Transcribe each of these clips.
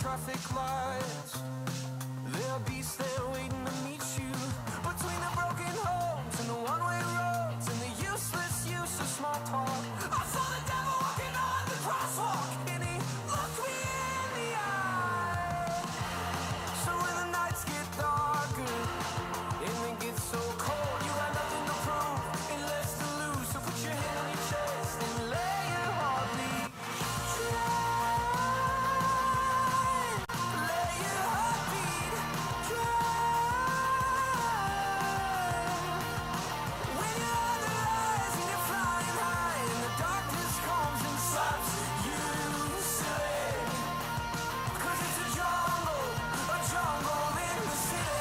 traffic lights. There are beasts there waiting to meet you between the broken homes and the one-way roads and the useless use of small talk. I saw the devil walking on the crosswalk and he looked me in the eye. So when the nights get darker and it gets so cold, you got nothing to prove and less to lose. So put your hand on your chest and lay your heartbeat dry. Lay your heartbeat dry. When you're under eyes and you're flying high and the darkness comes and slaps you silly. 'Cause it's a jungle in the city.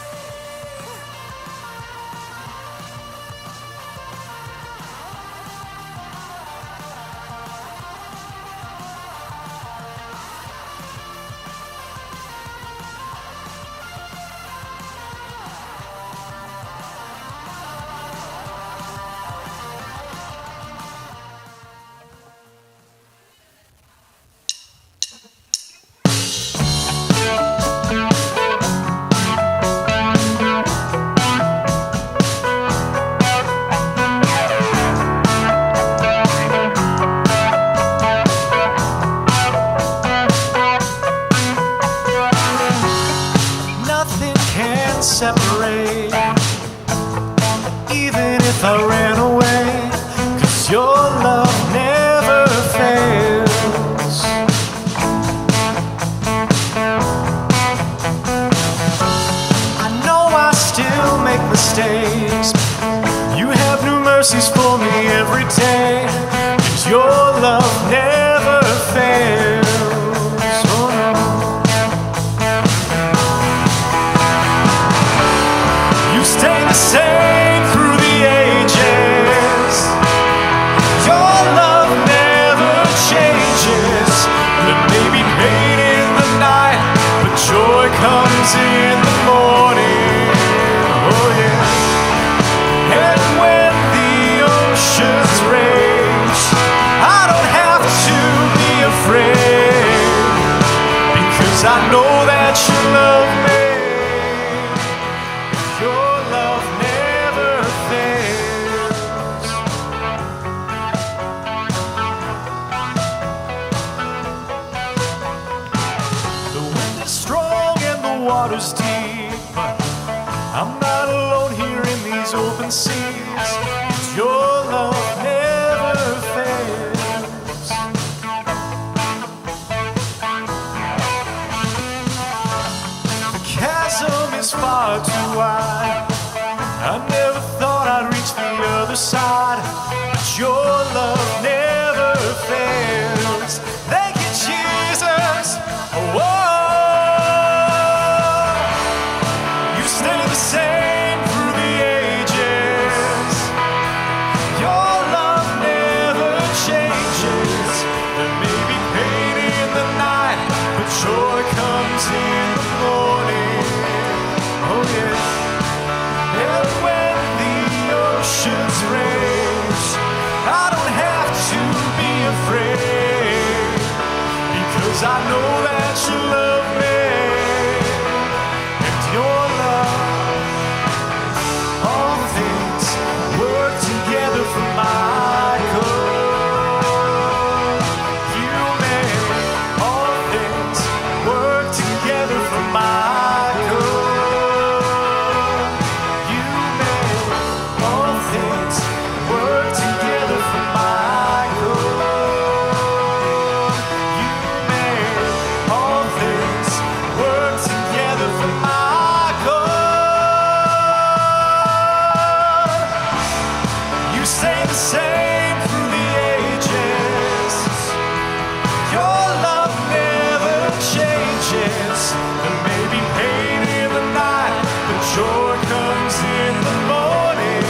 Nothing can separate, even if I ran away, 'cause your love never fails. I know I still make mistakes, you have new mercies for me every day, and your love never fails. Oh no. You stay the same through the ages. Your love never changes. There may be pain in the night, but joy comes in the morning. Oh yeah. And when the oceans rage, I don't have to be afraid, because I know that you love me. Your love never fails. The wind is strong and the water's deep. I'm not alone here in these open seas. Your love never fails. The chasm is far too wide. I never thought I'd reach the other side, but your love never fails. Thank you, Jesus. Whoa. You stay the same through the ages. Your love never changes. There may be pain in the night, but joy comes in the morning. Oh yeah. And when the oceans rage, I don't have to be afraid, because I know that you love me. And your love, all things work together for my good. You make all things work together for my good. You make all things work together for my good. You make all things work together for my good. You stay the same through the ages. Your love never changes. There may be pain in the night, but joy comes in the morning.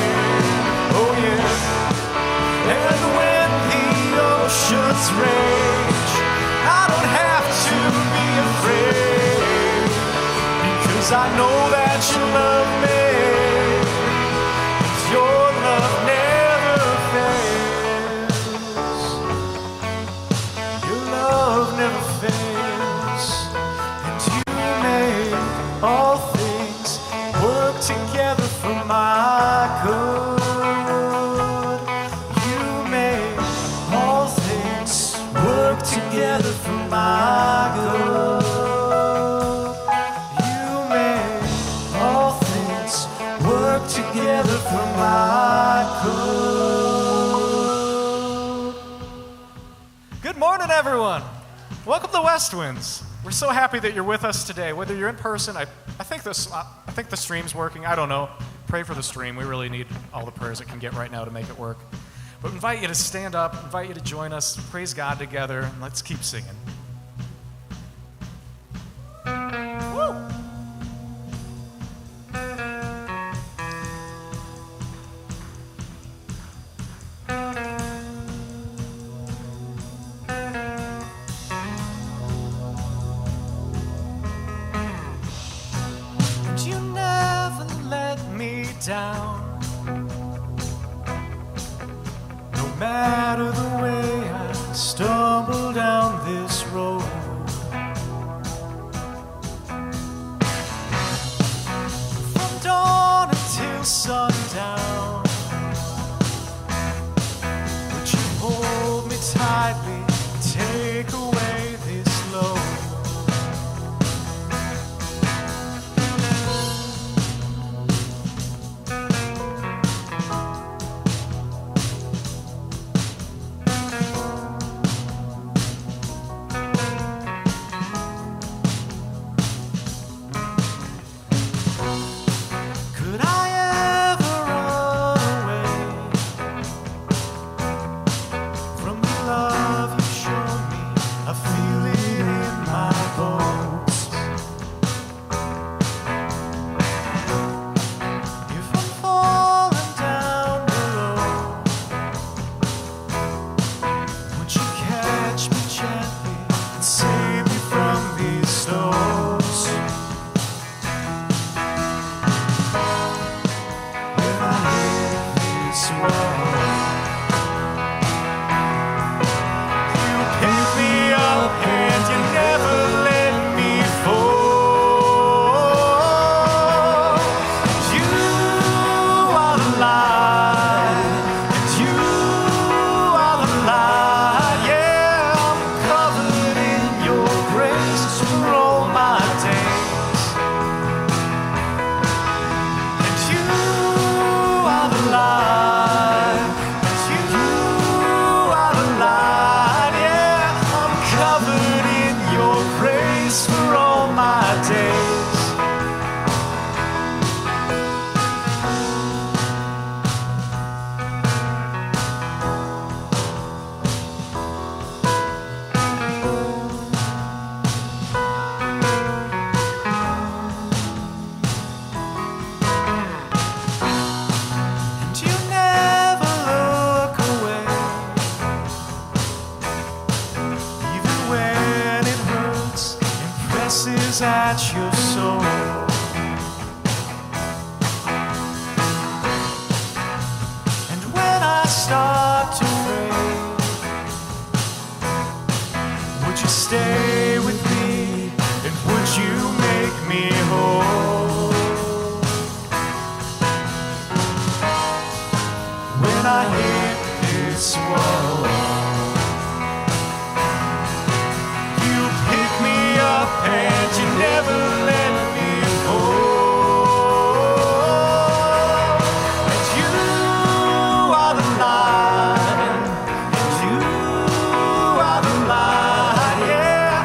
Oh yeah. And when the oceans rage, I don't have to be afraid, because I know that you love me. Your love never fails. Your love never fails. And my good. You make all things work together for my good. You make all things work together for my good. Good morning, everyone. Welcome to Westwinds. We're so happy that you're with us today. Whether you're in person, I think the stream's working. I don't know. Pray for the stream. We really need all the prayers it can get right now to make it work. But invite you to stand up, invite you to join us, praise God together, and let's keep singing. Woo! Down. No matter the way I stumble down this road, from dawn until sundown, would you hold me tightly, take away this load? At your soul, and when I start to pray, would you stay with me, and would you make me whole? When I hit this wall, you pick me up and you never let me fall. And you are the light, and you are the light, yeah.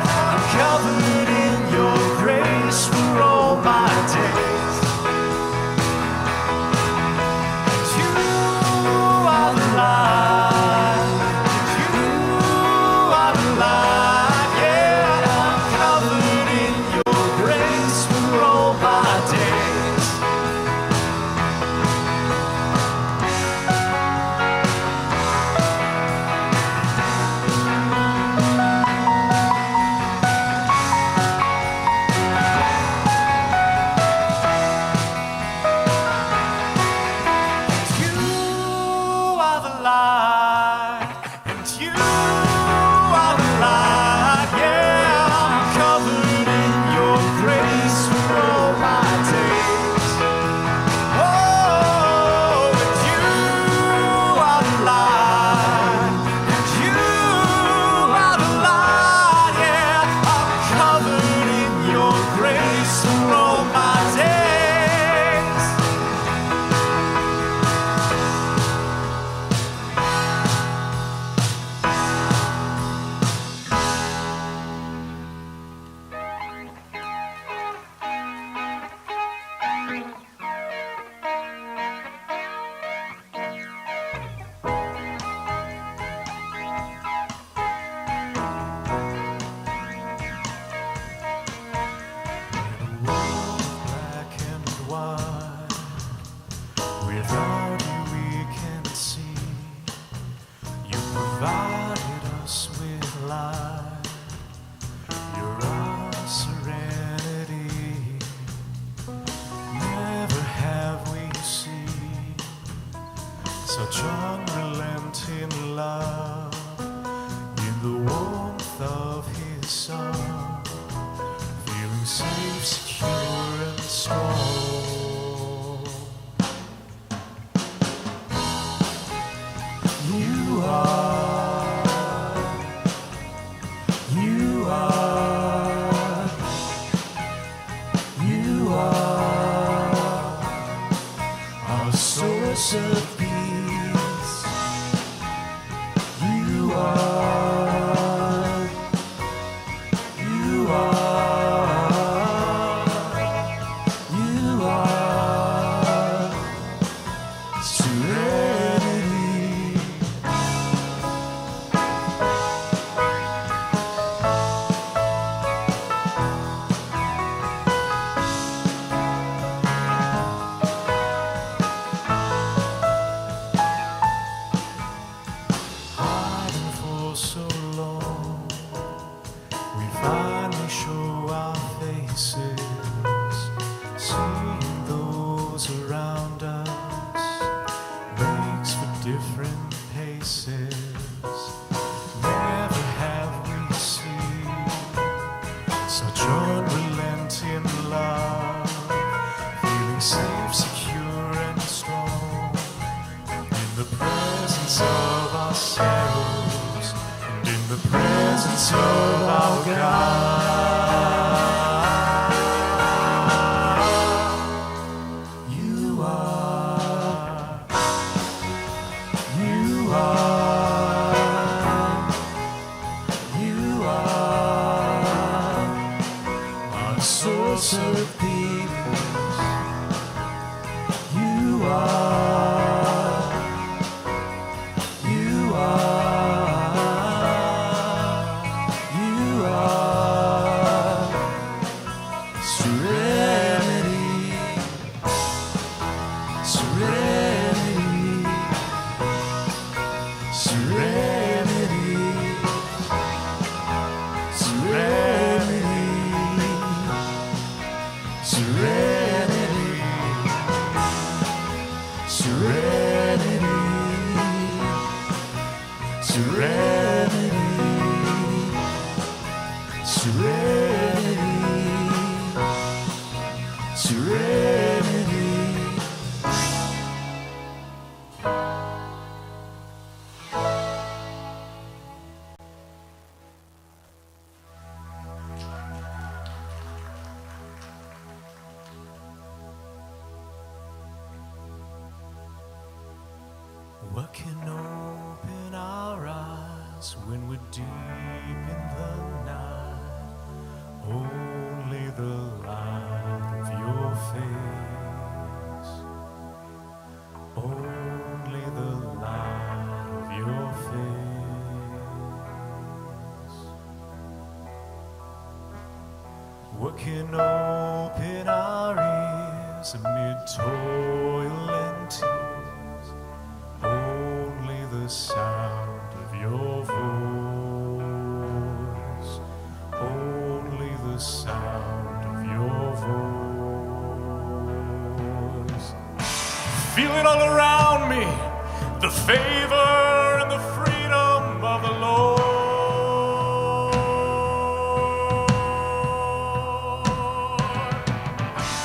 Without you we can see. You provided us with life. You're our serenity. Never have we seen such unrelenting love. In the warmth of His Son, feeling safe, secure, and strong. You are our source of peace. You are serenity. Hiding for so long, we finally show our faces. Seeing those around us makes for different paces. Never have we seen such unrelenting love. Feeling safe, secure, and strong in the presence of ourselves and in the presence of our God. You are our source of peace. You are serenity, serenity, serenity, serenity, serenity, serenity, serenity, serenity, serenity. What can open our eyes when we're deep in the night? Only the light of your face. Only the light of your face. What can open our ears amid toil and tears? Only the sound of your voice. Only the sound of your voice. Feel it all around me, the favor and the freedom of the Lord.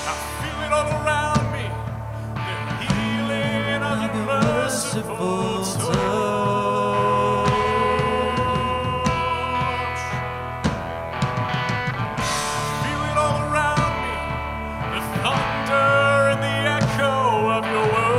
I feel it all around me, the healing of your merciful touch. Feel it all around me, the thunder and the echo of your word.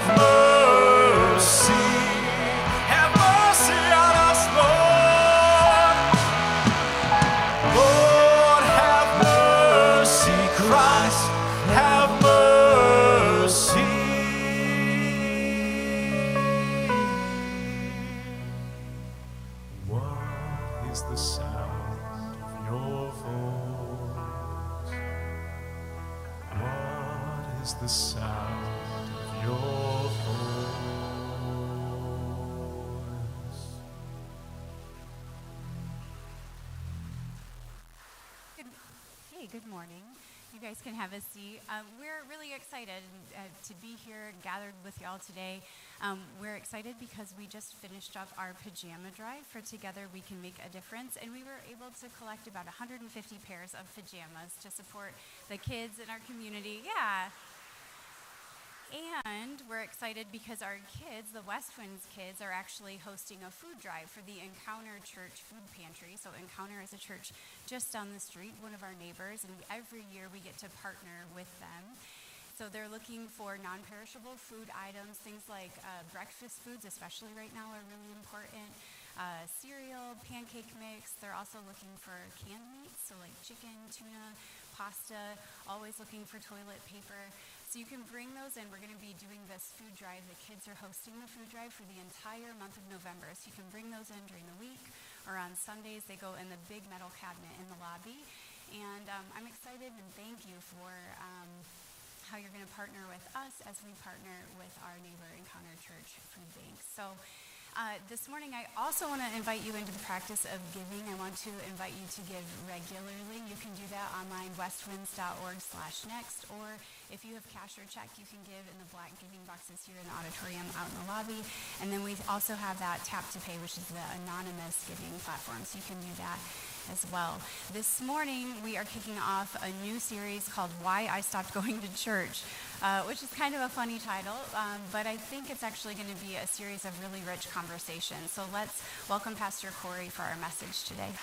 have mercy. Have mercy on us, Lord. Lord, have mercy. Christ, have mercy. What is the sound of your voice? What is the sound of your voice? Good morning. You guys can have a seat. We're really excited to be here gathered with y'all today. We're excited because we just finished up our pajama drive for Together We Can Make a Difference, and we were able to collect about 150 pairs of pajamas to support the kids in our community. Yeah. And we're excited because our kids, the Westwinds kids, are actually hosting a food drive for the Encounter Church Food Pantry. So Encounter is a church just down the street, one of our neighbors, and every year we get to partner with them. So they're looking for non-perishable food items, things like breakfast foods, especially right now, are really important. Cereal, pancake mix. They're also looking for canned meats, so like chicken, tuna, pasta, always looking for toilet paper. So you can bring those in. We're going to be doing this food drive. The kids are hosting the food drive for the entire month of November. So you can bring those in during the week or on Sundays. They go in the big metal cabinet in the lobby. And I'm excited and thank you for how you're going to partner with us as we partner with our neighbor Encounter Church Food Bank. So this morning, I also want to invite you into the practice of giving. I want to invite you to give regularly. You can do that online, westwinds.org/next, or if you have cash or check, you can give in the black giving boxes here in the auditorium out in the lobby. And then we also have that Tap to Pay, which is the anonymous giving platform, so you can do that as well. This morning, we are kicking off a new series called Why I Stopped Going to Church, which is kind of a funny title, but I think it's actually going to be a series of really rich conversations. So let's welcome Pastor Corey for our message today.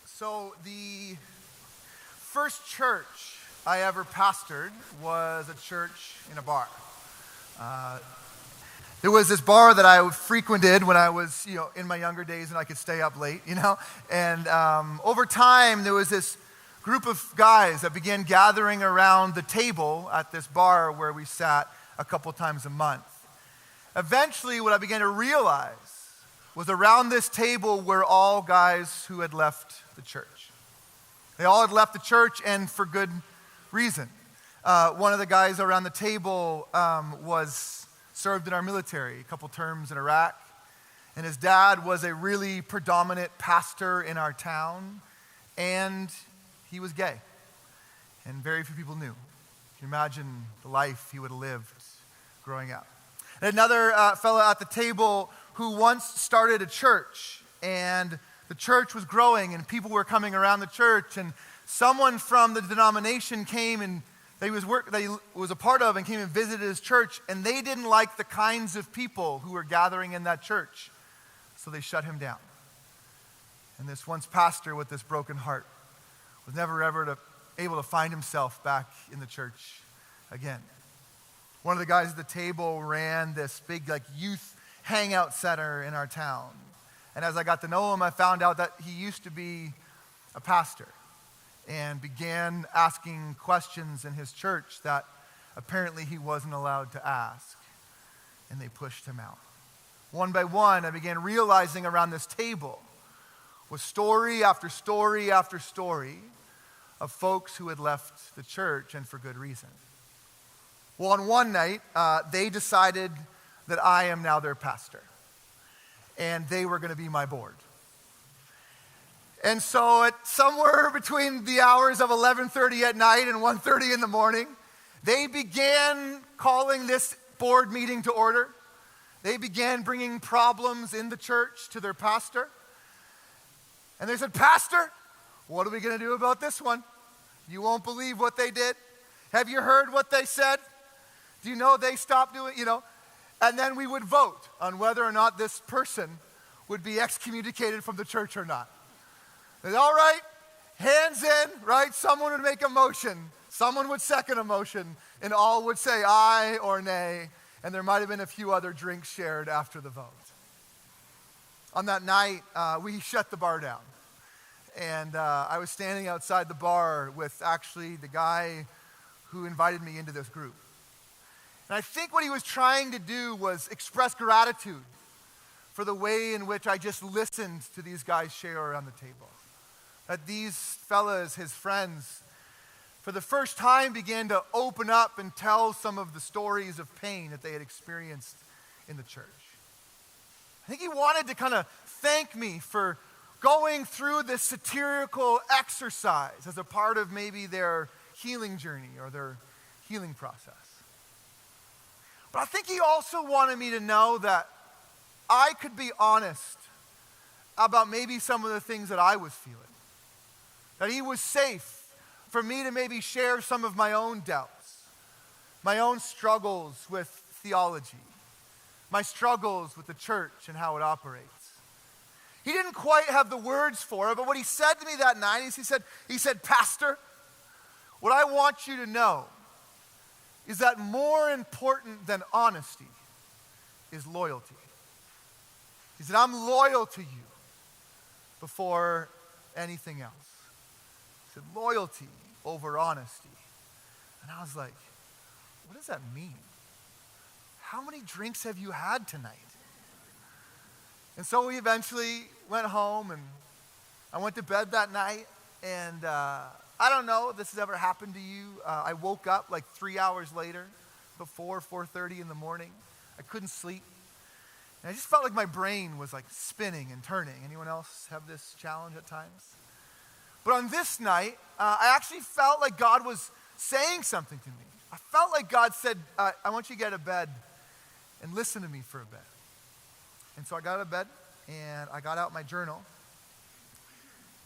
So the first church I ever pastored was a church in a bar. There was this bar that I frequented when I was, in my younger days, and I could stay up late, And over time, there was this group of guys that began gathering around the table at this bar where we sat a couple times a month. Eventually, what I began to realize was around this table were all guys who had left the church. They all had left the church, and for good reason. One of the guys around the table was served in our military, a couple terms in Iraq. And his dad was a really predominant pastor in our town. And he was gay. And very few people knew. You can imagine the life he would have lived growing up. And another fellow at the table who once started a church. And the church was growing and people were coming around the church. And someone from the denomination came and that he was a part of and came and visited his church, and they didn't like the kinds of people who were gathering in that church, so they shut him down. And this once pastor with this broken heart was never ever able to find himself back in the church again. One of the guys at the table ran this big youth hangout center in our town, and as I got to know him, I found out that he used to be a pastor. And began asking questions in his church that apparently he wasn't allowed to ask. And they pushed him out. One by one, I began realizing around this table was story after story after story of folks who had left the church, and for good reason. Well, on one night, they decided that I am now their pastor. And they were going to be my board. And so at somewhere between the hours of 11:30 at night and 1:30 in the morning, they began calling this board meeting to order. They began bringing problems in the church to their pastor. And they said, "Pastor, what are we going to do about this one? You won't believe what they did. Have you heard what they said? Do you know they stopped doing, And then we would vote on whether or not this person would be excommunicated from the church or not. They said, all right, Hands in, right? Someone would make a motion. Someone would second a motion, and all would say aye or nay, and there might have been a few other drinks shared after the vote. On that night, we shut the bar down, and I was standing outside the bar with actually the guy who invited me into this group. And I think what he was trying to do was express gratitude for the way in which I just listened to these guys share around the table. That these fellas, his friends, for the first time began to open up and tell some of the stories of pain that they had experienced in the church. I think he wanted to kind of thank me for going through this satirical exercise as a part of maybe their healing journey or their healing process. But I think he also wanted me to know that I could be honest about maybe some of the things that I was feeling. That he was safe for me to maybe share some of my own doubts, my own struggles with theology, my struggles with the church and how it operates. He didn't quite have the words for it, but what he said to me that night is he said, Pastor, what I want you to know is that more important than honesty is loyalty. He said, I'm loyal to you before anything else. He said, loyalty over honesty. And I was like, what does that mean? How many drinks have you had tonight? And so we eventually went home, and I went to bed that night, and I don't know if this has ever happened to you. I woke up like 3 hours later, before 4:30 in the morning. I couldn't sleep. And I just felt like my brain was like spinning and turning. Anyone else have this challenge at times? But on this night, I actually felt like God was saying something to me. I felt like God said, I want you to get out of bed and listen to me for a bit. And so I got out of bed, and I got out my journal.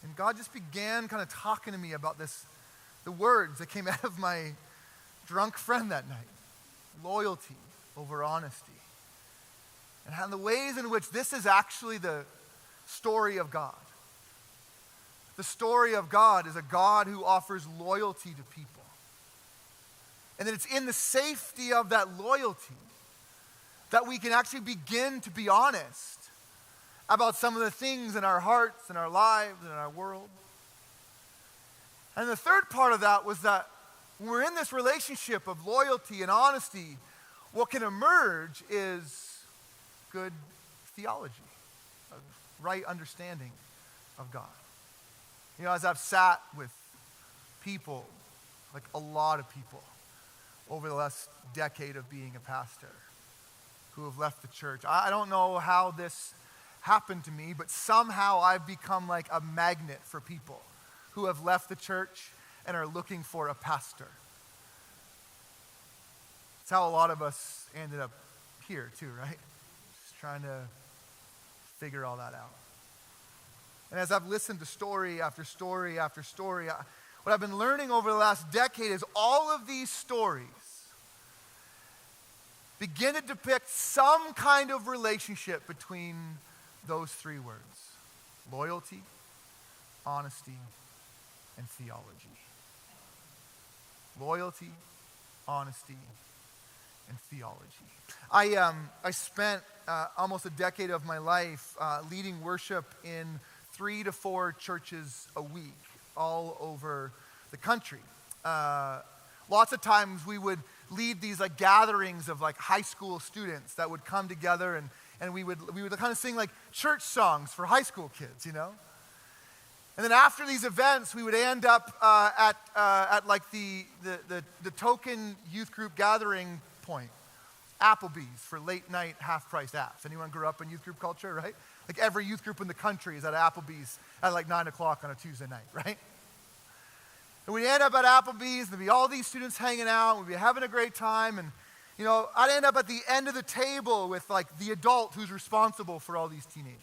And God just began kind of talking to me about the words that came out of my drunk friend that night. Loyalty over honesty. And how the ways in which this is actually the story of God. The story of God is a God who offers loyalty to people. And that it's in the safety of that loyalty that we can actually begin to be honest about some of the things in our hearts, in our lives, and in our world. And the third part of that was that when we're in this relationship of loyalty and honesty, what can emerge is good theology, a right understanding of God. You know, as I've sat with people, like a lot of people, over the last decade of being a pastor, who have left the church. I don't know how this happened to me, but somehow I've become like a magnet for people who have left the church and are looking for a pastor. It's how a lot of us ended up here too, right? Just trying to figure all that out. And as I've listened to story after story after story, what I've been learning over the last decade is all of these stories begin to depict some kind of relationship between those three words: loyalty, honesty, and theology. Loyalty, honesty, and theology. I spent almost a decade of my life leading worship in 3 to 4 churches a week all over the country. Lots of times we would lead these like gatherings of like high school students that would come together, and we would kind of sing like church songs for high school kids, you know? And then after these events, we would end up at like the token youth group gathering point, Applebee's, for late night half-price apps. Anyone grew up in youth group culture, right? Like every youth group in the country is at Applebee's at like 9 o'clock on a Tuesday night, right? And we'd end up at Applebee's, and there'd be all these students hanging out, and we'd be having a great time, and you know, I'd end up at the end of the table with like the adult who's responsible for all these teenagers.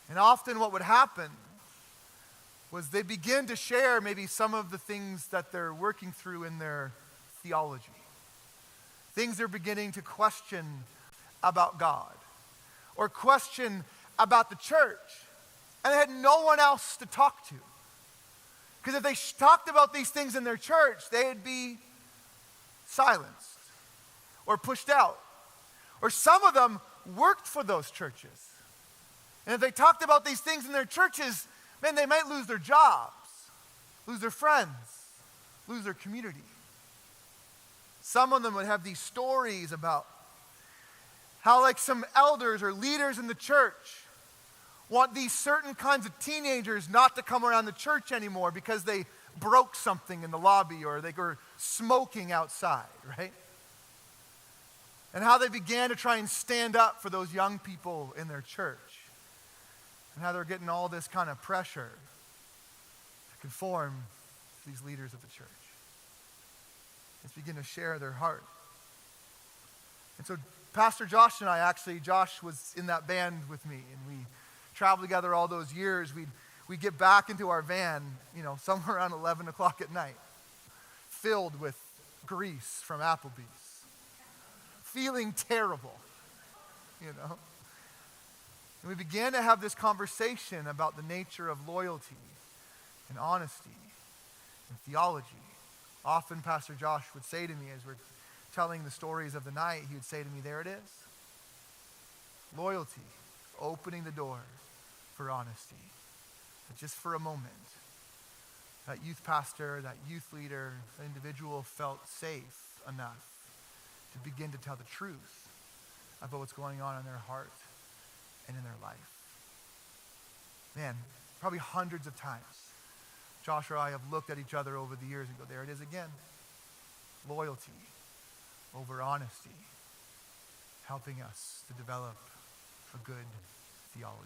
And often what would happen was they begin to share maybe some of the things that they're working through in their theology. Things they're beginning to question about God or question about the church. And they had no one else to talk to. Because if they talked about these things in their church, they'd be silenced or pushed out. Or some of them worked for those churches. And if they talked about these things in their churches, man, they might lose their jobs, lose their friends, lose their community. Some of them would have these stories about how like some elders or leaders in the church want these certain kinds of teenagers not to come around the church anymore because they broke something in the lobby or they were smoking outside, right? And how they began to try and stand up for those young people in their church. And how they're getting all this kind of pressure to conform to these leaders of the church. Let's begin to share their heart. And so Pastor Josh and I Josh was in that band with me, and we traveled together all those years. We'd get back into our van, somewhere around 11 o'clock at night, filled with grease from Applebee's, feeling terrible, And we began to have this conversation about the nature of loyalty and honesty and theology. Often Pastor Josh would say to me as we're telling the stories of the night, he would say to me, there it is. Loyalty, opening the door for honesty. But just for a moment, that youth pastor, that youth leader, that individual felt safe enough to begin to tell the truth about what's going on in their heart and in their life. Man, probably hundreds of times, Josh or I have looked at each other over the years and go, there it is again. Loyalty over honesty, helping us to develop a good theology.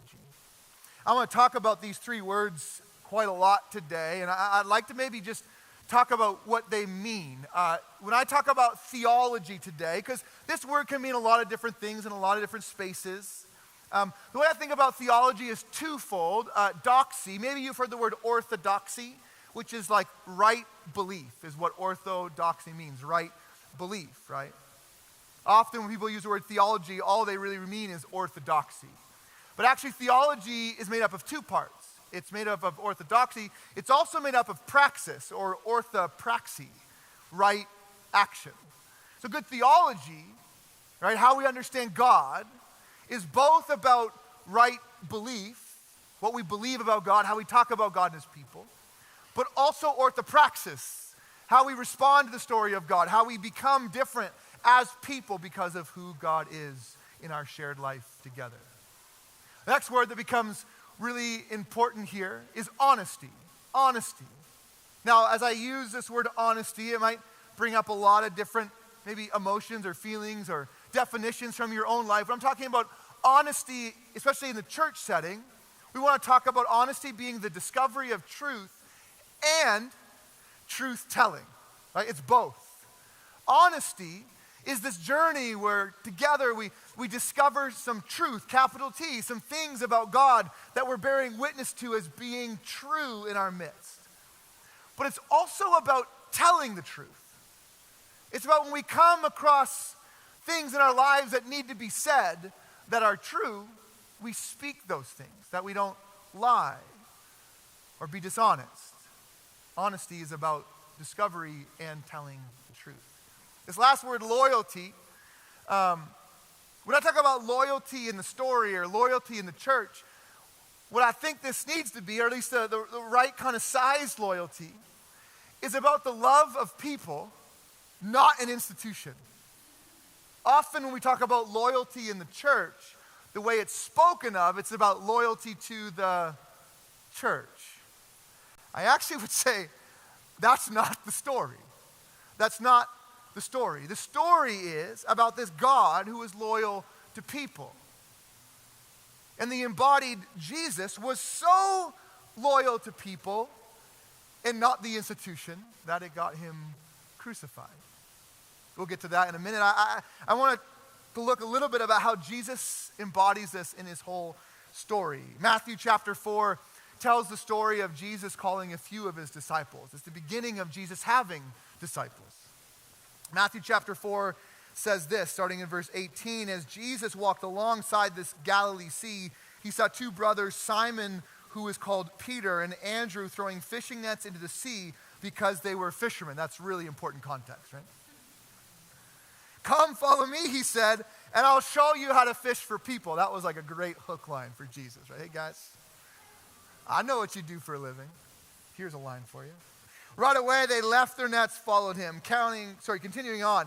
I want to talk about these three words quite a lot today, and I'd like to maybe just talk about what they mean. When I talk about theology today, because this word can mean a lot of different things in a lot of different spaces. The way I think about theology is twofold. Doxy, maybe you've heard the word orthodoxy, which is like right belief, is what orthodoxy means, right belief, right? Often when people use the word theology, all they really mean is orthodoxy. But actually theology is made up of two parts. It's made up of orthodoxy. It's also made up of praxis or orthopraxy, right action. So good theology, right, how we understand God, is both about right belief, what we believe about God, how we talk about God and his people, but also orthopraxis, how we respond to the story of God, how we become different as people because of who God is in our shared life together. The next word that becomes really important here is honesty. Honesty. Now, as I use this word honesty, it might bring up a lot of different maybe emotions or feelings or definitions from your own life. But I'm talking about honesty, especially in the church setting. We want to talk about honesty being the discovery of truth and truth telling. Right? It's both. Honesty is this journey where together we discover some truth, capital T, some things about God that we're bearing witness to as being true in our midst. But it's also about telling the truth. It's about when we come across things in our lives that need to be said that are true, we speak those things, that we don't lie or be dishonest. Honesty is about discovery and telling the truth. This last word, loyalty, when I talk about loyalty in the story or loyalty in the church, what I think this needs to be, or at least the right kind of size loyalty, is about the love of people, not an institution. Often when we talk about loyalty in the church, the way it's spoken of, it's about loyalty to the church. I actually would say that's not the story. That's not the story. The story is about this God who is loyal to people. And the embodied Jesus was so loyal to people and not the institution that it got him crucified. We'll get to that in a minute. I want to look a little bit about how Jesus embodies this in his whole story. Matthew chapter 4 tells the story of Jesus calling a few of his disciples. It's the beginning of Jesus having disciples. Matthew chapter 4 says this, starting in verse 18, as Jesus walked alongside this Galilee sea, he saw two brothers, Simon, who was called Peter, and Andrew throwing fishing nets into the sea because they were fishermen. That's really important context, right? Come, follow me, he said, and I'll show you how to fish for people. That was like a great hook line for Jesus, right? Hey, guys, I know what you do for a living. Here's a line for you. Right away, they left their nets, followed him. Continuing on.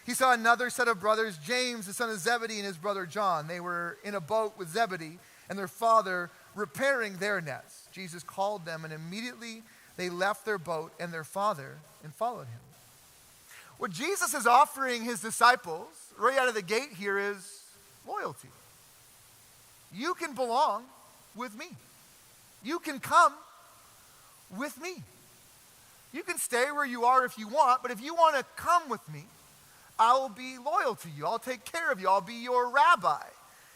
He saw another set of brothers, James, the son of Zebedee, and his brother John. They were in a boat with Zebedee and their father repairing their nets. Jesus called them, and immediately they left their boat and their father and followed him. What Jesus is offering his disciples right out of the gate here is loyalty. You can belong with me. You can come with me. You can stay where you are if you want, but if you want to come with me, I will be loyal to you. I'll take care of you. I'll be your rabbi,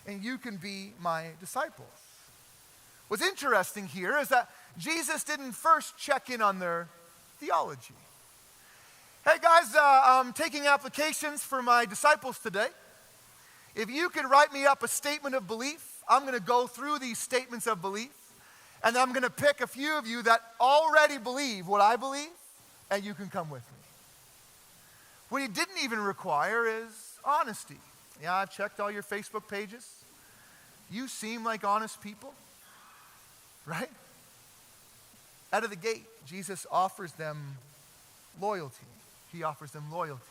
and you can be my disciples. What's interesting here is that Jesus didn't first check in on their theology. Hey guys, I'm taking applications for my disciples today. If you could write me up a statement of belief, I'm going to go through these statements of belief, and I'm going to pick a few of you that already believe what I believe, and you can come with me. What he didn't even require is honesty. Yeah, I've checked all your Facebook pages. You seem like honest people, right? Out of the gate, Jesus offers them loyalty. He offers them loyalty.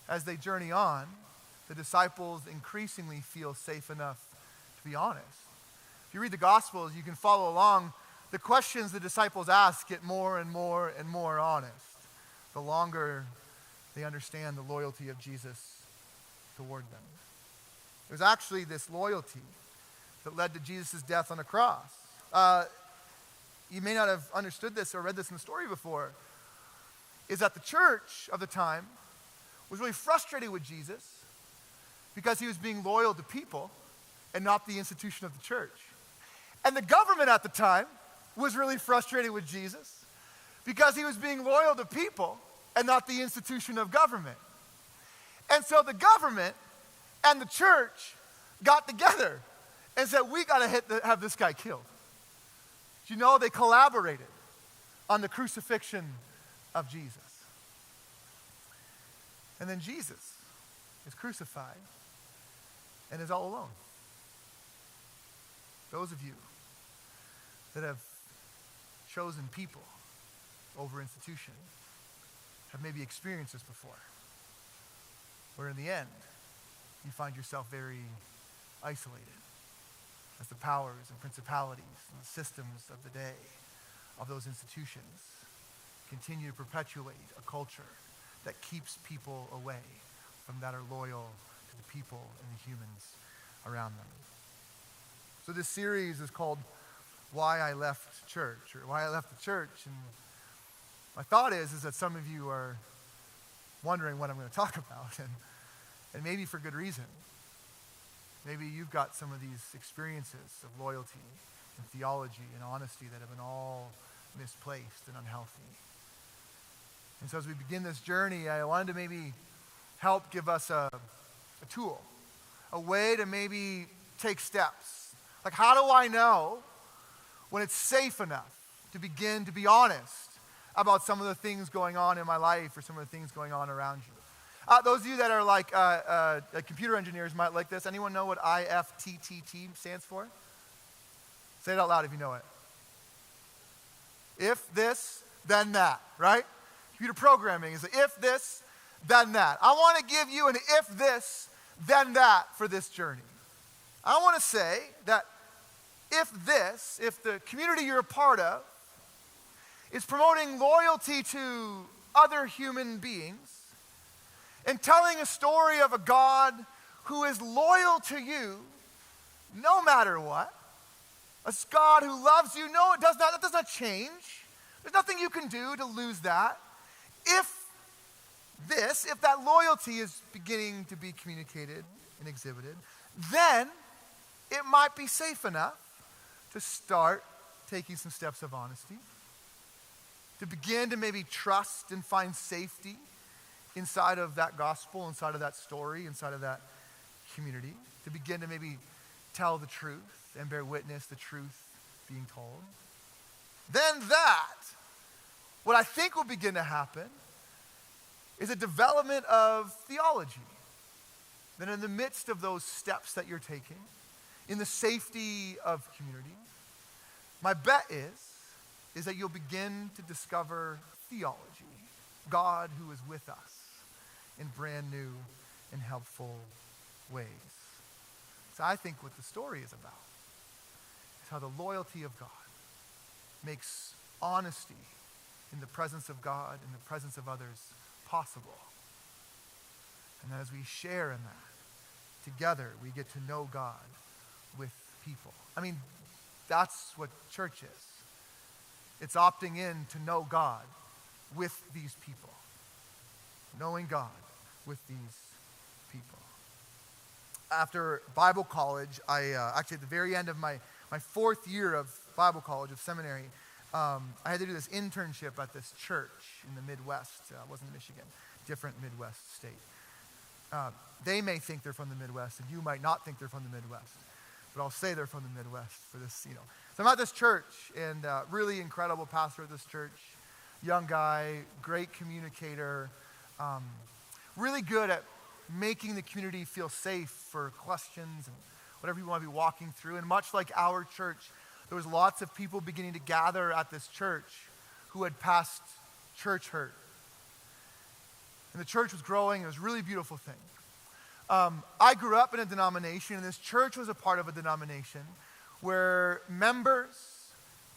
As they journey on, the disciples increasingly feel safe enough to be honest. If you read the Gospels, you can follow along. The questions the disciples ask get more and more and more honest, the longer they understand the loyalty of Jesus toward them. It was actually this loyalty that led to Jesus' death on the cross. You may not have understood this or read this in the story before, is that the church of the time was really frustrated with Jesus because he was being loyal to people and not the institution of the church. And the government at the time was really frustrated with Jesus because he was being loyal to people and not the institution of government. And so the government and the church got together and said, we got to have this guy killed. You know, they collaborated on the crucifixion of Jesus. And then Jesus is crucified and is all alone. Those of you that have chosen people over institution have maybe experienced this before, where in the end, you find yourself very isolated as the powers and principalities and the systems of the day of those institutions continue to perpetuate a culture that keeps people away from that are loyal to the people and the humans around them. So this series is called Why I Left Church, or Why I Left the Church. And my thought is that some of you are wondering what I'm going to talk about, and maybe for good reason. Maybe you've got some of these experiences of loyalty and theology and honesty that have been all misplaced and unhealthy. And so as we begin this journey, I wanted to maybe help give us a tool, a way to maybe take steps. Like, how do I know when it's safe enough to begin to be honest about some of the things going on in my life or some of the things going on around you? Those of you that are like computer engineers might like this. Anyone know what IFTTT stands for? Say it out loud if you know it. If this, then that, right? Computer programming is if this, then that. I want to give you an if this, then that for this journey. I want to say that if the community you're a part of is promoting loyalty to other human beings and telling a story of a God who is loyal to you no matter what, a God who loves you, no, that does not change. There's nothing you can do to lose that. If that loyalty is beginning to be communicated and exhibited, then it might be safe enough to start taking some steps of honesty, to begin to maybe trust and find safety inside of that gospel, inside of that story, inside of that community, to begin to maybe tell the truth and bear witness the truth being told. Then what I think will begin to happen is a development of theology. Then in the midst of those steps that you're taking, in the safety of community, my bet is that you'll begin to discover theology, God who is with us in brand new and helpful ways. So I think what the story is about is how the loyalty of God makes honesty in the presence of God, in the presence of others, possible. And that as we share in that, together we get to know God with people. I mean, that's what church is. It's opting in to know God with these people. Knowing God with these people. After Bible college, actually at the very end of my fourth year of Bible college, of seminary, I had to do this internship at this church in the Midwest. It wasn't Michigan, different Midwest state. They may think they're from the Midwest, and you might not think they're from the Midwest. But I'll say they're from the Midwest for this, So I'm at this church, and really incredible pastor at this church. Young guy, great communicator, really good at making the community feel safe for questions and whatever you want to be walking through. And much like our church, there was lots of people beginning to gather at this church who had passed church hurt. And the church was growing. It was a really beautiful thing. I grew up in a denomination, and this church was a part of a denomination where members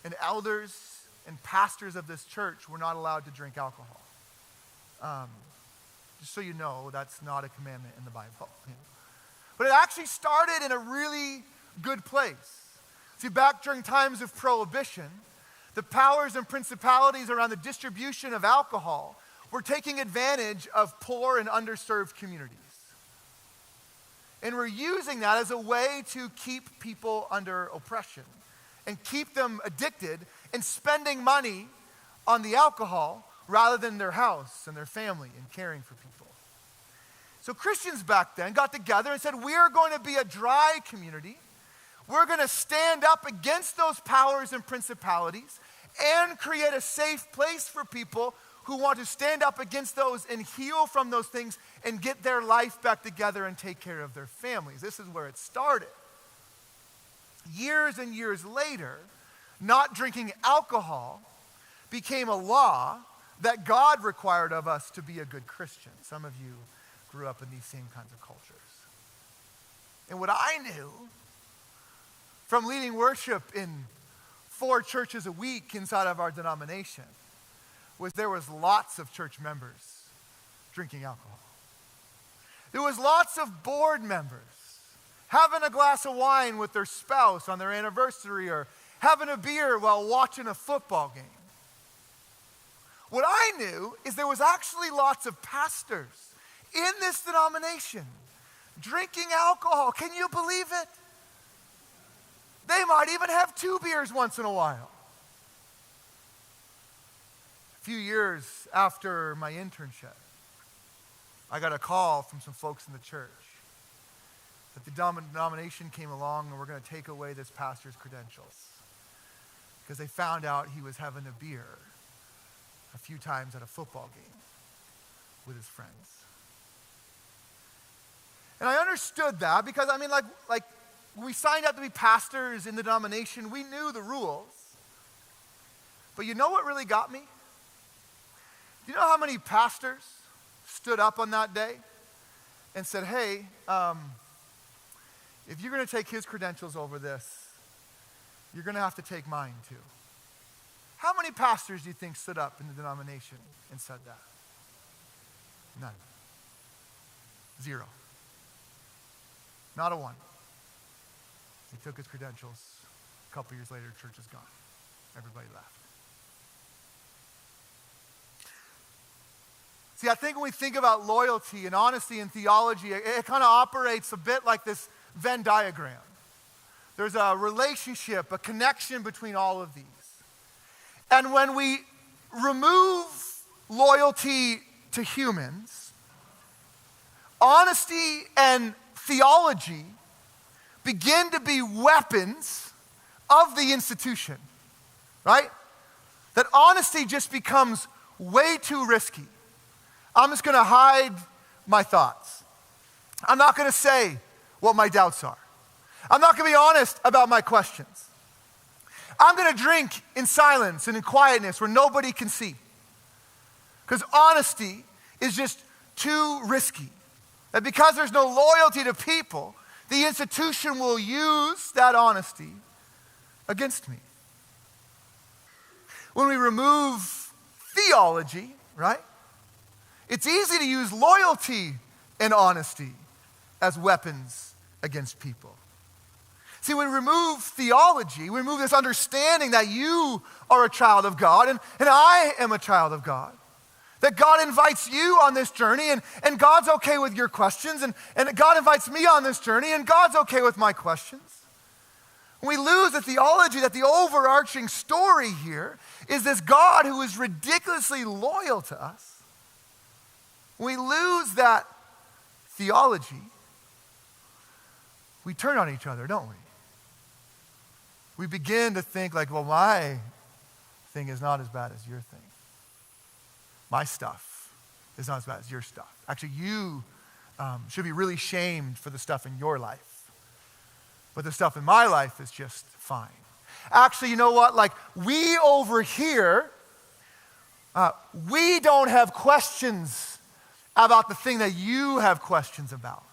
and elders and pastors of this church were not allowed to drink alcohol. Just so you know, that's not a commandment in the Bible. But it actually started in a really good place. See, back during times of prohibition, the powers and principalities around the distribution of alcohol were taking advantage of poor and underserved communities. And we're using that as a way to keep people under oppression and keep them addicted and spending money on the alcohol rather than their house and their family and caring for people. So Christians back then got together and said, we are going to be a dry community. We're going to stand up against those powers and principalities and create a safe place for people who want to stand up against those and heal from those things and get their life back together and take care of their families. This is where it started. Years and years later, not drinking alcohol became a law that God required of us to be a good Christian. Some of you grew up in these same kinds of cultures. And what I knew from leading worship in 4 churches a week inside of our denomination was there was lots of church members drinking alcohol. There was lots of board members having a glass of wine with their spouse on their anniversary or having a beer while watching a football game. What I knew is there was actually lots of pastors in this denomination drinking alcohol. Can you believe it? They might even have 2 beers once in a while. A few years after my internship, I got a call from some folks in the church that the denomination came along and we're going to take away this pastor's credentials because they found out he was having a beer a few times at a football game with his friends. And I understood that because, like we signed up to be pastors in the denomination. We knew the rules. But you know what really got me? Do you know how many pastors stood up on that day and said, hey, if you're going to take his credentials over this, you're going to have to take mine too. How many pastors do you think stood up in the denomination and said that? None. 0. Not a one. He took his credentials. A couple years later, church is gone. Everybody left. See, I think when we think about loyalty and honesty and theology, it kind of operates a bit like this Venn diagram. There's a relationship, a connection between all of these. And when we remove loyalty to humans, honesty and theology begin to be weapons of the institution, right? That honesty just becomes way too risky. I'm just going to hide my thoughts. I'm not going to say what my doubts are. I'm not going to be honest about my questions. I'm going to drink in silence and in quietness where nobody can see. Because honesty is just too risky. That because there's no loyalty to people, the institution will use that honesty against me. When we remove theology, right? It's easy to use loyalty and honesty as weapons against people. See, when we remove theology, we remove this understanding that you are a child of God and I am a child of God. That God invites you on this journey and God's okay with your questions and God invites me on this journey and God's okay with my questions. When we lose the theology that the overarching story here is this God who is ridiculously loyal to us. When we lose that theology, we turn on each other, don't we? We begin to think like, well, my thing is not as bad as your thing. My stuff is not as bad as your stuff. Actually, you should be really shamed for the stuff in your life. But the stuff in my life is just fine. Actually, you know what? Like, we over here, we don't have questions about the thing that you have questions about.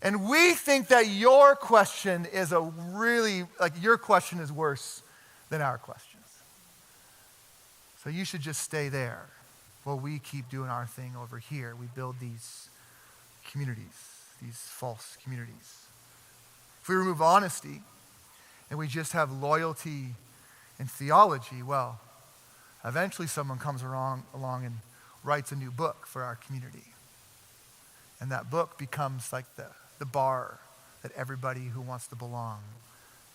And we think that your question is your question is worse than our questions. So you should just stay there while we keep doing our thing over here. We build these communities, these false communities. If we remove honesty and we just have loyalty and theology, well, eventually someone comes along and writes a new book for our community. And that book becomes like the bar that everybody who wants to belong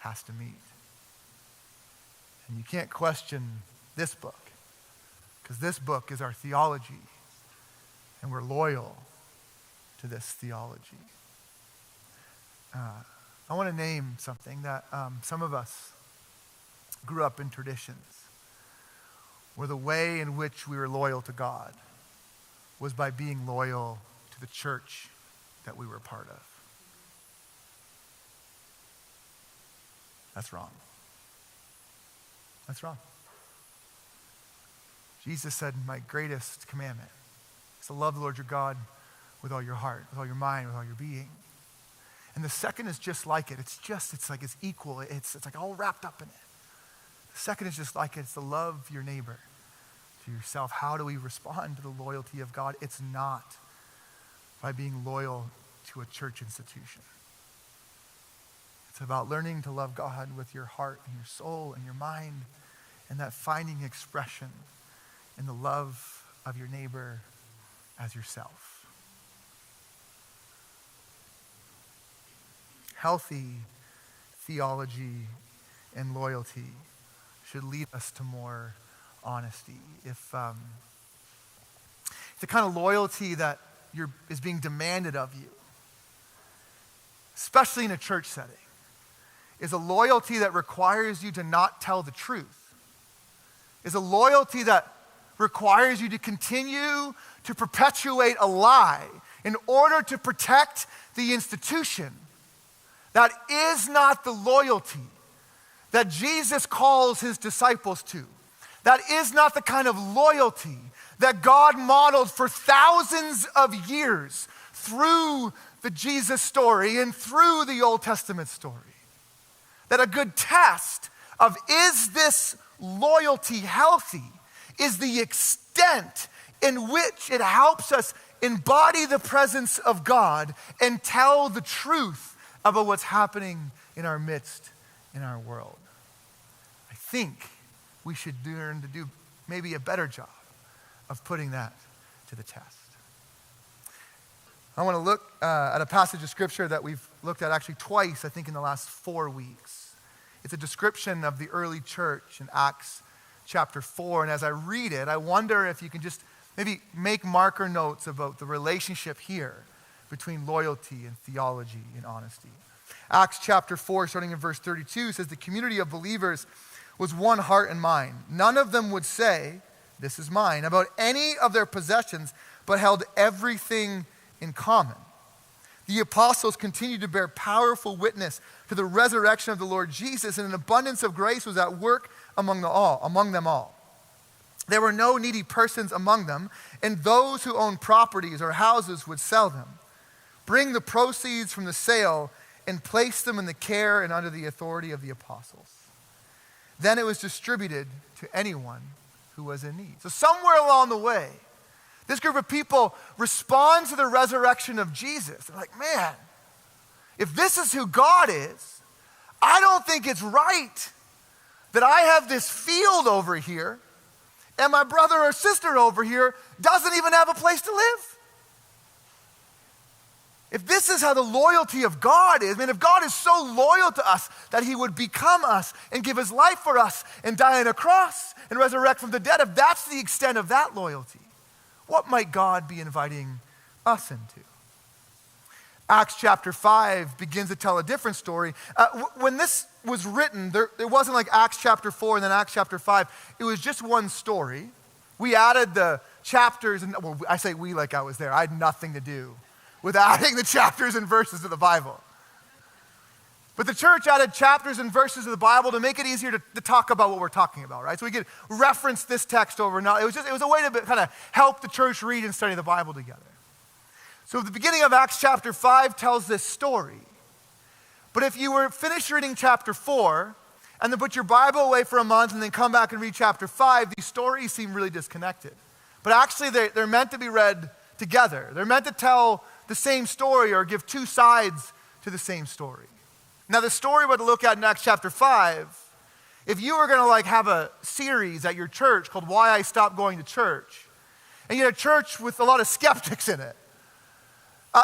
has to meet. And you can't question this book, because this book is our theology, and we're loyal to this theology. I want to name something that some of us grew up in traditions where the way in which we were loyal to God was by being loyal to the church that we were a part of. That's wrong. That's wrong. Jesus said, my greatest commandment is to love the Lord your God with all your heart, with all your mind, with all your being. And the second is just like it. It's equal. It's like all wrapped up in it. The second is just like it. It's to love your neighbor to yourself. How do we respond to the loyalty of God? It's not by being loyal to a church institution. It's about learning to love God with your heart and your soul and your mind, and that finding expression in the love of your neighbor as yourself. Healthy theology and loyalty should lead us to more honesty. If the kind of loyalty that is being demanded of you, especially in a church setting, is a loyalty that requires you to not tell the truth, is a loyalty that requires you to continue to perpetuate a lie in order to protect the institution. That is not the loyalty that Jesus calls his disciples to. That is not the kind of loyalty that God modeled for thousands of years through the Jesus story and through the Old Testament story. That a good test of is this loyalty healthy is the extent in which it helps us embody the presence of God and tell the truth about what's happening in our midst, in our world. I think we should learn to do maybe a better job of putting that to the test. I want to look at a passage of scripture that we've looked at actually twice, I think, in the last 4 weeks. It's a description of the early church in Acts chapter 4. And as I read it, I wonder if you can just maybe make marker notes about the relationship here between loyalty and theology and honesty. Acts chapter 4, starting in verse 32, says the community of believers was one heart and mind. None of them would say, "This is mine," about any of their possessions, but held everything in common. The apostles continued to bear powerful witness to the resurrection of the Lord Jesus, and an abundance of grace was at work among them all. There were no needy persons among them, and those who owned properties or houses would sell them, bring the proceeds from the sale, and place them in the care and under the authority of the apostles. Then it was distributed to anyone who was in need. So somewhere along the way, this group of people respond to the resurrection of Jesus. They're like, man, if this is who God is, I don't think it's right that I have this field over here and my brother or sister over here doesn't even have a place to live. If this is how the loyalty of God is, if God is so loyal to us that he would become us and give his life for us and die on a cross and resurrect from the dead, if that's the extent of that loyalty, what might God be inviting us into? Acts chapter 5 begins to tell a different story. When this was written, it wasn't like Acts chapter 4 and then Acts chapter 5. It was just one story. We added the chapters, and well, I say we like I was there. I had nothing to do with adding the chapters and verses to the Bible. But the church added chapters and verses of the Bible to make it easier to talk about what we're talking about, right? So we could reference this text over and over. It was a way to kind of help the church read and study the Bible together. So the beginning of Acts chapter 5 tells this story. But if you were finished reading chapter 4 and then put your Bible away for a month and then come back and read chapter 5, these stories seem really disconnected. But actually they're meant to be read together. They're meant to tell the same story or give two sides to the same story. Now the story we're going to look at in Acts chapter 5, if you were going to have a series at your church called Why I Stopped Going to Church, and you had a church with a lot of skeptics in it,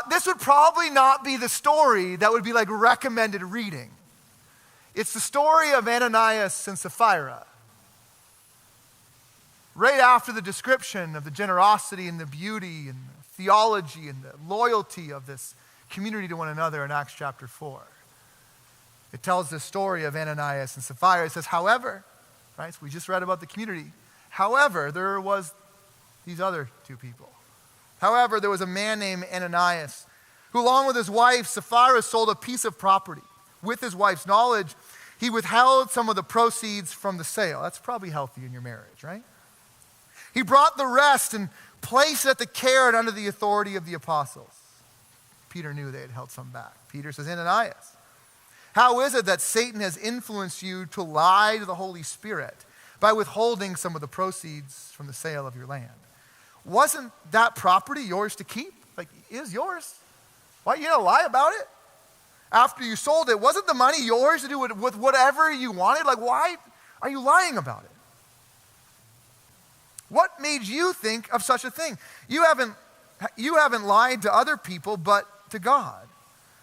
this would probably not be the story that would be recommended reading. It's the story of Ananias and Sapphira. Right after the description of the generosity and the beauty and the theology and the loyalty of this community to one another in Acts chapter 4. It tells the story of Ananias and Sapphira. It says, however, right, so we just read about the community. However, there was these other two people. However, there was a man named Ananias who, along with his wife, Sapphira, sold a piece of property. With his wife's knowledge, he withheld some of the proceeds from the sale. That's probably healthy in your marriage, right? He brought the rest and placed it at the care and under the authority of the apostles. Peter knew they had held some back. Peter says, Ananias, how is it that Satan has influenced you to lie to the Holy Spirit by withholding some of the proceeds from the sale of your land? Wasn't that property yours to keep? It is yours. Why you gonna lie about it? After you sold it, wasn't the money yours to do with whatever you wanted? Why are you lying about it? What made you think of such a thing? You haven't lied to other people, but to God.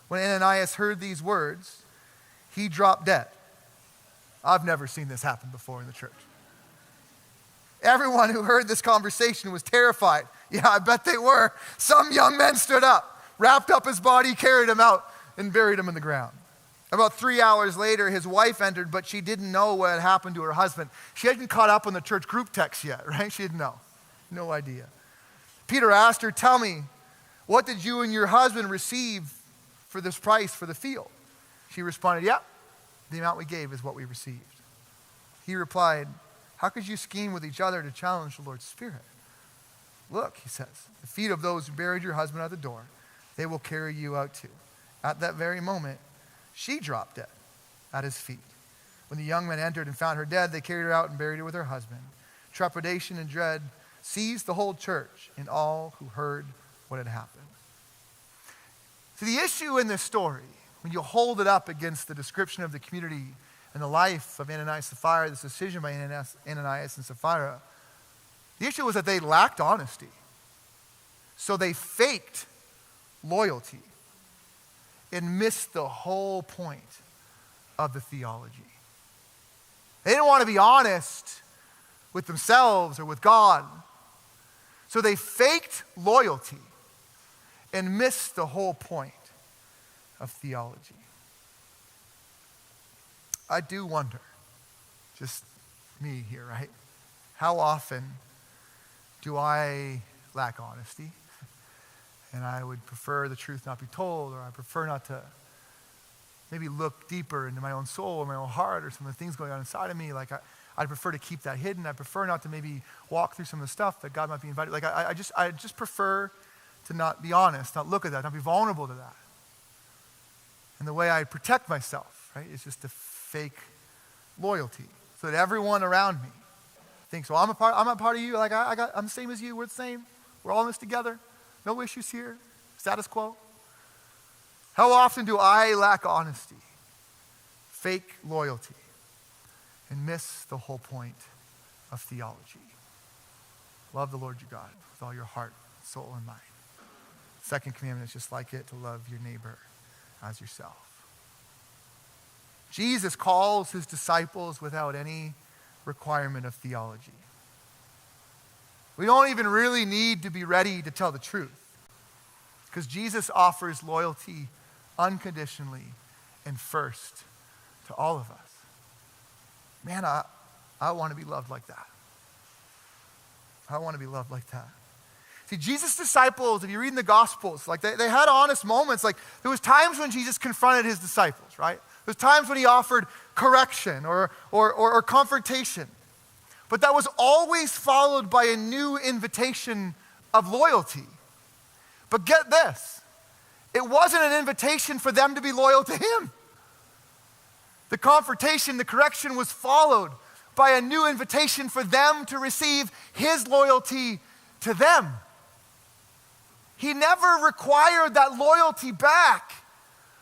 When Ananias heard these words, he dropped dead. I've never seen this happen before in the church. Everyone who heard this conversation was terrified. Yeah, I bet they were. Some young men stood up, wrapped up his body, carried him out, and buried him in the ground. About 3 hours later, his wife entered, but she didn't know what had happened to her husband. She hadn't caught up on the church group text yet, right? She didn't know. No idea. Peter asked her, tell me, what did you and your husband receive for this price for the field? She responded, yep, the amount we gave is what we received. He replied, how could you scheme with each other to challenge the Lord's Spirit? Look, he says, the feet of those who buried your husband at the door, they will carry you out too. At that very moment, she dropped dead at his feet. When the young men entered and found her dead, they carried her out and buried her with her husband. Trepidation and dread seized the whole church and all who heard what had happened. So the issue in this story, when you hold it up against the description of the community and the life of Ananias and Sapphira, this decision by Ananias and Sapphira, the issue was that they lacked honesty. So they faked loyalty and missed the whole point of the theology. They didn't want to be honest with themselves or with God. So they faked loyalty and missed the whole point of theology. I do wonder, just me here, right? How often do I lack honesty? And I would prefer the truth not be told, or I prefer not to maybe look deeper into my own soul or my own heart or some of the things going on inside of me. Like I'd prefer to keep that hidden. I prefer not to maybe walk through some of the stuff that God might be invited. Like I just prefer to not be honest, not look at that, not be vulnerable to that. And the way I protect myself, right, is just a fake loyalty, so that everyone around me thinks, well, I'm a part of you. Like I'm the same as you. We're the same. We're all in this together. No issues here. Status quo. How often do I lack honesty, fake loyalty, and miss the whole point of theology? Love the Lord your God with all your heart, soul, and mind. Second commandment is just like it, to love your neighbor as yourself. Jesus calls his disciples without any requirement of theology. We don't even really need to be ready to tell the truth, because Jesus offers loyalty unconditionally and first to all of us. Man, I want to be loved like that. I want to be loved like that. See, Jesus' disciples, if you read in the Gospels, like they had honest moments. Like there was times when Jesus confronted his disciples, right? There's times when he offered correction or confrontation. But that was always followed by a new invitation of loyalty. But get this, it wasn't an invitation for them to be loyal to him. The confrontation, the correction was followed by a new invitation for them to receive his loyalty to them. He never required that loyalty back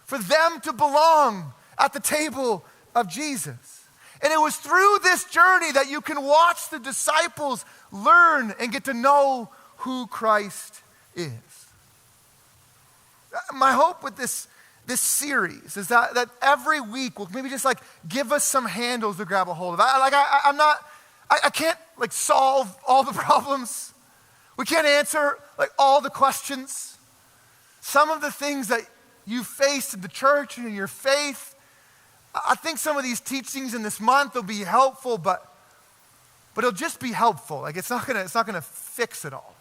for them to belong at the table of Jesus. And it was through this journey that you can watch the disciples learn and get to know who Christ is. My hope with this series is that every week will maybe just like give us some handles to grab a hold of. I can't like solve all the problems. We can't answer like all the questions. Some of the things that you faced in the church and in your faith, I think some of these teachings in this month will be helpful, but it'll just be helpful. Like it's not gonna fix it all.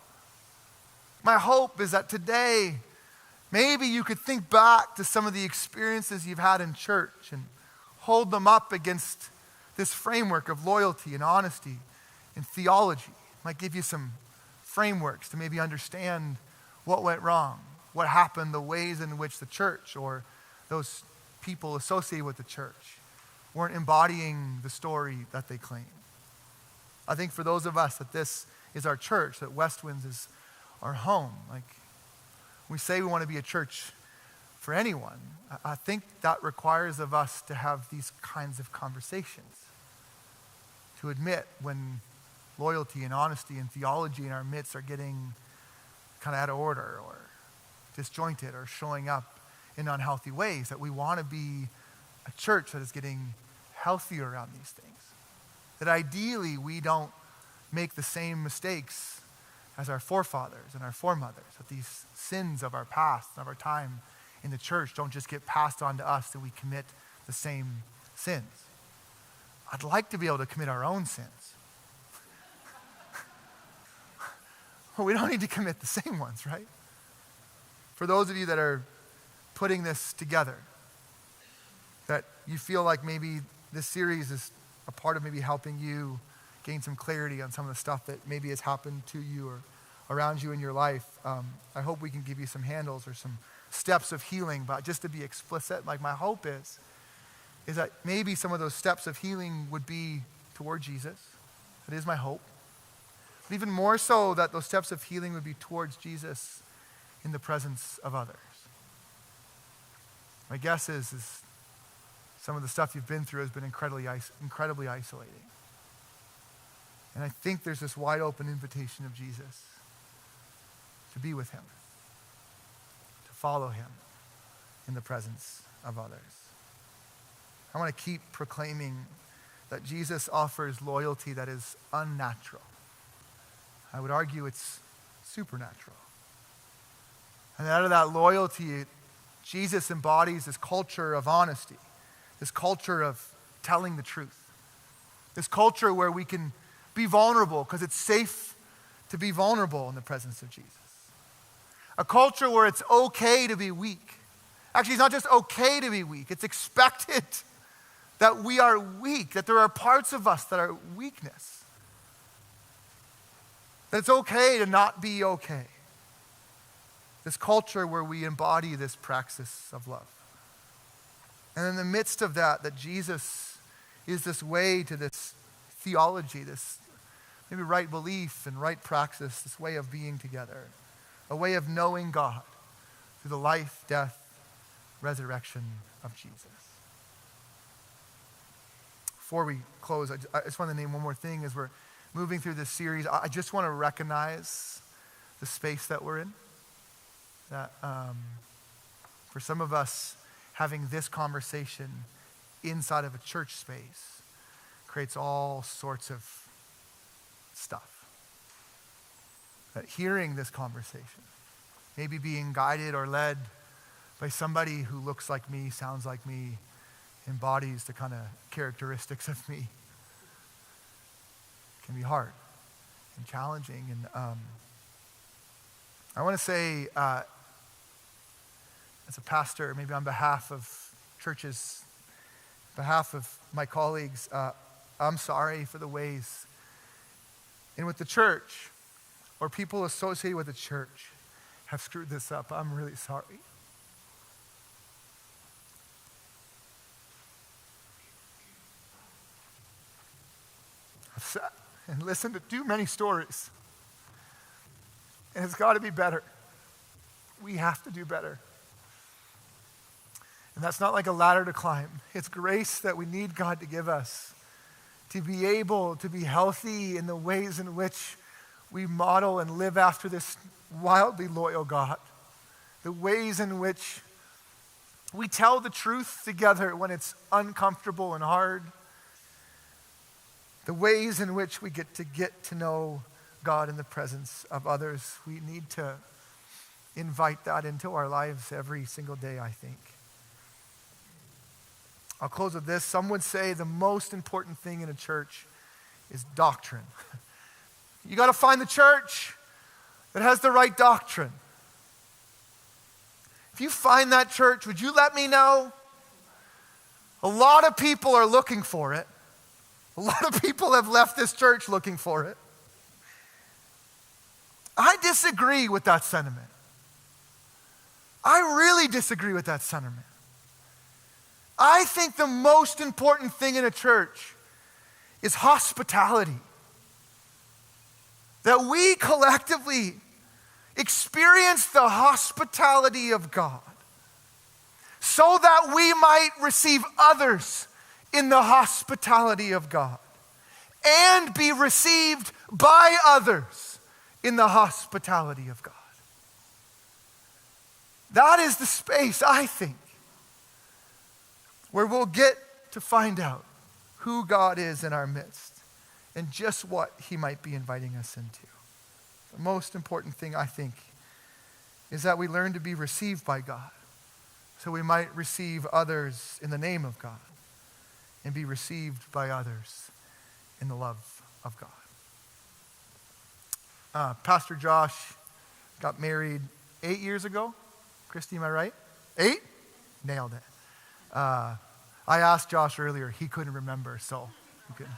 My hope is that today, maybe you could think back to some of the experiences you've had in church and hold them up against this framework of loyalty and honesty and theology. It might give you some frameworks to maybe understand what went wrong, what happened, the ways in which the church or those people associated with the church weren't embodying the story that they claim. I think for those of us that this is our church, that Westwinds is our home, like we say we want to be a church for anyone, I think that requires of us to have these kinds of conversations, to admit when loyalty and honesty and theology in our midst are getting kind of out of order or disjointed or showing up in unhealthy ways, that we want to be a church that is getting healthier around these things. That ideally we don't make the same mistakes as our forefathers and our foremothers, that these sins of our past and of our time in the church don't just get passed on to us, that we commit the same sins. I'd like to be able to commit our own sins. We don't need to commit the same ones, right? For those of you that are putting this together, that you feel like maybe this series is a part of maybe helping you gain some clarity on some of the stuff that maybe has happened to you or around you in your life. I hope we can give you some handles or some steps of healing, but just to be explicit, like my hope is that maybe some of those steps of healing would be toward Jesus. That is my hope. But even more so, that those steps of healing would be towards Jesus in the presence of others. My guess is some of the stuff you've been through has been incredibly isolating. And I think there's this wide open invitation of Jesus to be with him, to follow him in the presence of others. I want to keep proclaiming that Jesus offers loyalty that is unnatural. I would argue it's supernatural. And out of that loyalty, Jesus embodies this culture of honesty, this culture of telling the truth. This culture where we can be vulnerable because it's safe to be vulnerable in the presence of Jesus. A culture where it's okay to be weak. Actually, it's not just okay to be weak. It's expected that we are weak, that there are parts of us that are weakness. That it's okay to not be okay. This culture where we embody this praxis of love. And in the midst of that Jesus is this way to this theology, this maybe right belief and right praxis, this way of being together, a way of knowing God through the life, death, resurrection of Jesus. Before we close, I just want to name one more thing as we're moving through this series. I just want to recognize the space that we're in. That for some of us, having this conversation inside of a church space creates all sorts of stuff. That hearing this conversation, maybe being guided or led by somebody who looks like me, sounds like me, embodies the kind of characteristics of me, can be hard and challenging. And I want to say, as a pastor, maybe on behalf of churches, behalf of my colleagues, I'm sorry for the ways in which the church or people associated with the church have screwed this up. I'm really sorry. I've sat and listened to too many stories. And it's got to be better. We have to do better. And that's not like a ladder to climb. It's grace that we need God to give us to be able to be healthy in the ways in which we model and live after this wildly loyal God. The ways in which we tell the truth together when it's uncomfortable and hard. The ways in which we get to know God in the presence of others. We need to invite that into our lives every single day, I think. I'll close with this. Some would say the most important thing in a church is doctrine. You got to find the church that has the right doctrine. If you find that church, would you let me know? A lot of people are looking for it. A lot of people have left this church looking for it. I disagree with that sentiment. I really disagree with that sentiment. I think the most important thing in a church is hospitality. That we collectively experience the hospitality of God so that we might receive others in the hospitality of God and be received by others in the hospitality of God. That is the space, I think, where we'll get to find out who God is in our midst and just what he might be inviting us into. The most important thing, I think, is that we learn to be received by God so we might receive others in the name of God and be received by others in the love of God. Pastor Josh got married 8 years ago. Christy, am I right? 8? Nailed it. I asked Josh earlier. He couldn't remember, so you couldn't.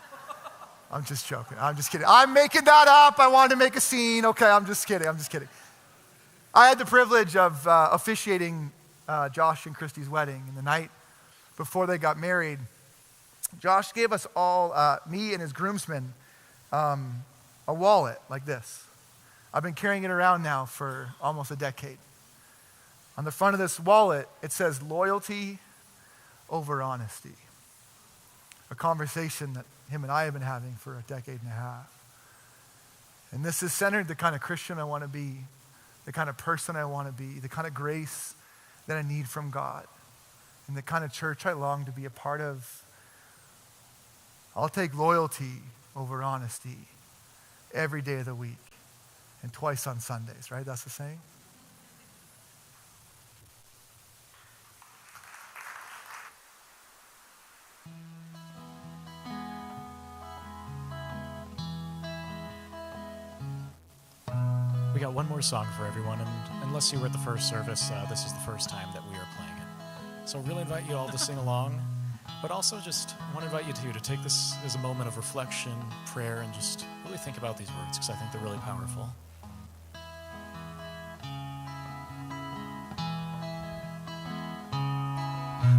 I'm just joking. I'm just kidding. I'm making that up. I wanted to make a scene. Okay, I'm just kidding. I had the privilege of officiating Josh and Christy's wedding. And the night before they got married, Josh gave us all, me and his groomsmen, a wallet like this. I've been carrying it around now for almost a decade. On the front of this wallet, it says loyalty over honesty. A conversation that him and I have been having for a decade and a half. And this is centered the kind of Christian I want to be, the kind of person I want to be, the kind of grace that I need from God, and the kind of church I long to be a part of. I'll take loyalty over honesty every day of the week and twice on Sundays, right? That's the saying? we got one more song for everyone, and unless you were at the first service, this is the first time that we are playing it. So really invite you all to sing along, but also just want to invite you to take this as a moment of reflection, prayer, and just really think about these words, because I think they're really powerful.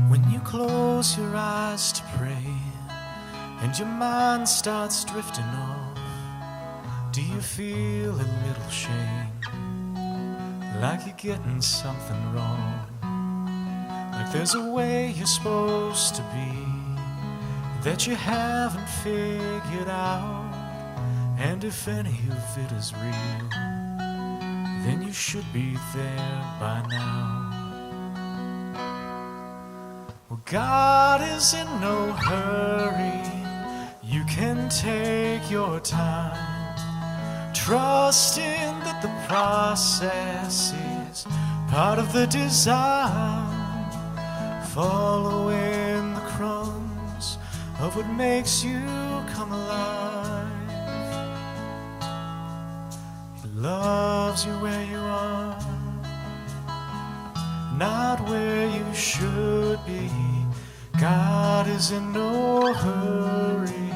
When you close your eyes to pray and your mind starts drifting off, do you feel a little shame, like you're getting something wrong? Like there's a way you're supposed to be that you haven't figured out, and if any of it is real, then you should be there by now. Well, God is in no hurry, you can take your time, trusting that the process is part of the design, following the crumbs of what makes you come alive. He loves you where you are, not where you should be. God is in no hurry.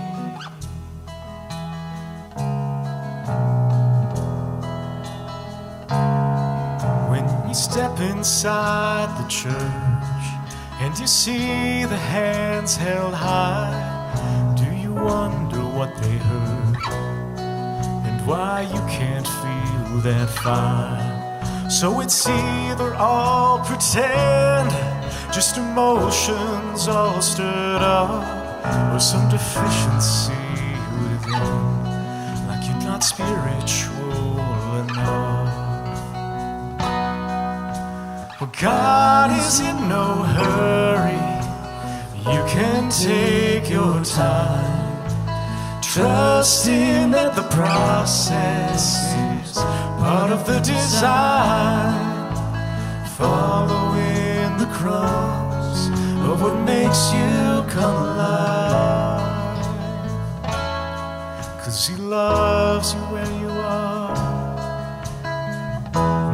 When you step inside the church and you see the hands held high, do you wonder what they heard and why you can't feel that fire? So it's either all pretend, just emotions all stirred up, or some deficiency within, like you're not spiritual enough. Well, God is in no hurry, you can take your time, trusting that the process is part of the design, following the crumbs of what makes you come alive. 'Cause He loves you where you are,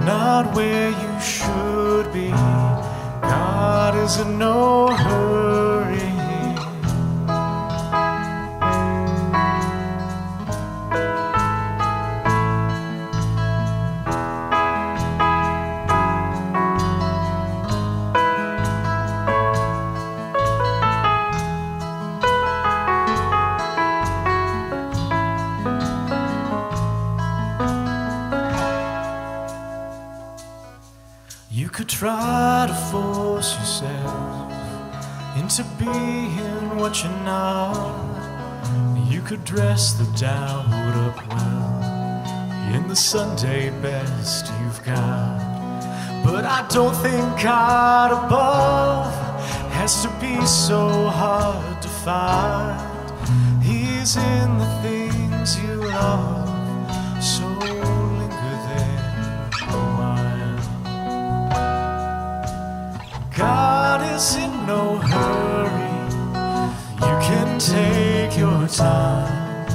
not where you should be. God is in no hurry. Try to force yourself into being what you're not. You could dress the doubt up well in the Sunday best you've got, but I don't think God above has to be so hard to find. He's in the things you love, so linger there a while. God is in no hurry, you can take your time,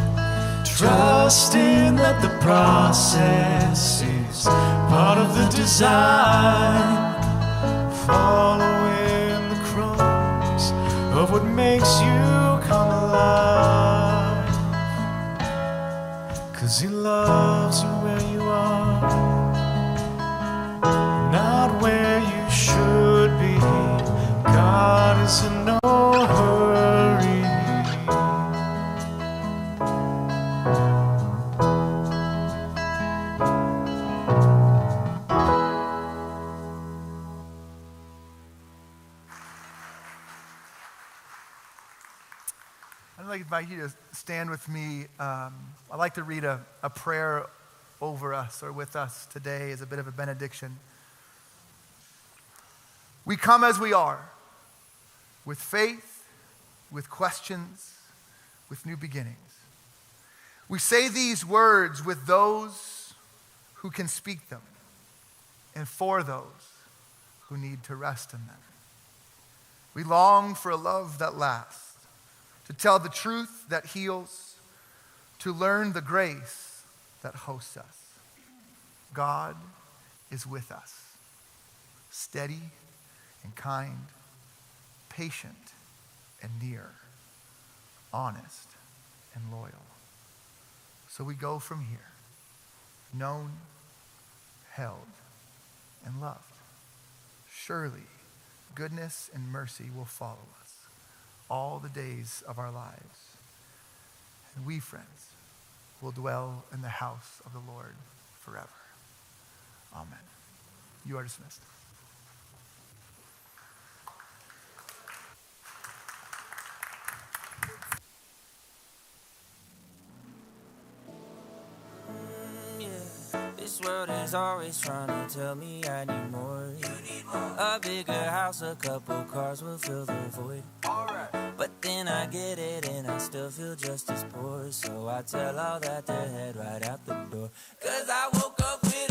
trusting that the process is part of the design, following the crumbs of what makes you come alive. 'Cause He loves you where you are, not where you should be. God is in no hurry. I'd like to invite you to stand with me. I'd like to read a prayer over us or with us today as a bit of a benediction. We come as we are, with faith, with questions, with new beginnings. We say these words with those who can speak them and for those who need to rest in them. We long for a love that lasts, to tell the truth that heals, to learn the grace that hosts us. God is with us, steady and kind, patient and near, honest and loyal. So we go from here, known, held, and loved. Surely goodness and mercy will follow us all the days of our lives. And we, friends, will dwell in the house of the Lord forever. Amen. You are dismissed. This world is always trying to tell me I need more. A bigger house, a couple cars will fill the void. But then I get it and I still feel just as poor. So I tell all that to head right out the door. 'Cause I woke up with